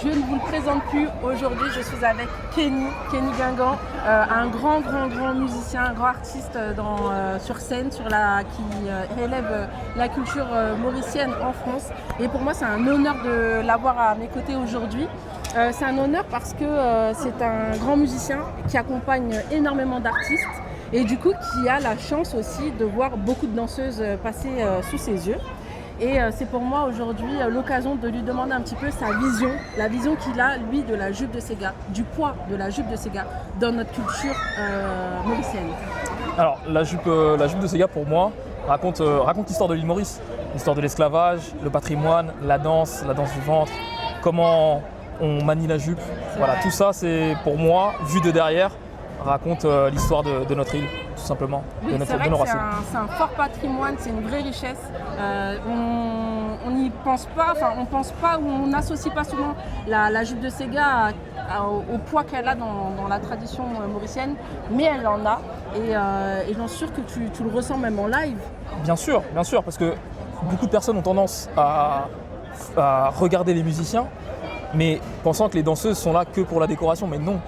je ne vous le présente plus. Aujourd'hui, je suis avec Kenny Guingamp, un grand musicien, un grand artiste sur scène, qui élève la culture mauricienne en France. Et pour moi, c'est un honneur de l'avoir à mes côtés aujourd'hui. C'est un honneur parce que c'est un grand musicien qui accompagne énormément d'artistes et du coup qui a la chance aussi de voir beaucoup de danseuses passer sous ses yeux. Et c'est pour moi aujourd'hui l'occasion de lui demander un petit peu sa vision, la vision qu'il a, lui, de la jupe de Séga, du poids de la jupe de Séga dans notre culture mauricienne. Alors, la jupe de Séga, pour moi, raconte l'histoire de l'île Maurice, l'histoire de l'esclavage, le patrimoine, la danse du ventre, comment on manie la jupe. Voilà, tout ça, c'est pour moi, vu de derrière, raconte l'histoire de notre île, tout simplement, oui, de nos racines. C'est un fort patrimoine, c'est une vraie richesse. On n'y pense pas, on pense pas ou on n'associe pas souvent la jupe de Séga au poids qu'elle a dans la tradition mauricienne, mais elle en a. Et j'en suis sûr que tu le ressens même en live. Bien sûr, parce que beaucoup de personnes ont tendance à regarder les musiciens, mais pensant que les danseuses sont là que pour la décoration, mais non,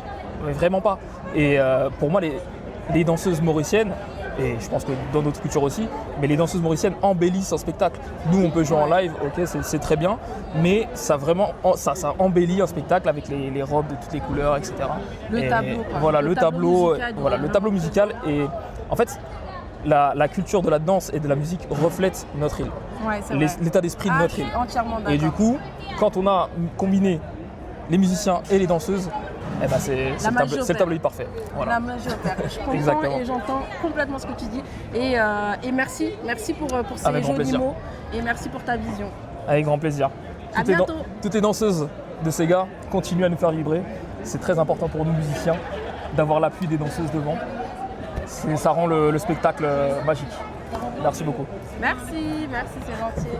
mais vraiment pas. Et pour moi, les danseuses mauriciennes, et je pense que dans d'autres cultures aussi, mais les danseuses mauriciennes embellissent un spectacle. Nous, on peut jouer en live, ok, c'est très bien, mais ça embellit un spectacle avec les robes de toutes les couleurs, etc. Le tableau. Voilà, le tableau musical. Et en fait, la culture de la danse et de la musique reflète notre île, l'état d'esprit de notre île. Entièrement d'accord. Et du coup, quand on a combiné les musiciens et les danseuses, eh ben c'est le tableau parfait. Voilà. La magie opère. Je comprends Exactement. Et j'entends complètement ce que tu dis. Et merci pour ces jolis mots et merci pour ta vision. Avec grand plaisir. À bientôt. Toutes les danseuses de Séga continuent à nous faire vibrer. C'est très important pour nous musiciens d'avoir l'appui des danseuses devant. Ça rend le spectacle magique. Merci beaucoup. Merci, c'est gentil.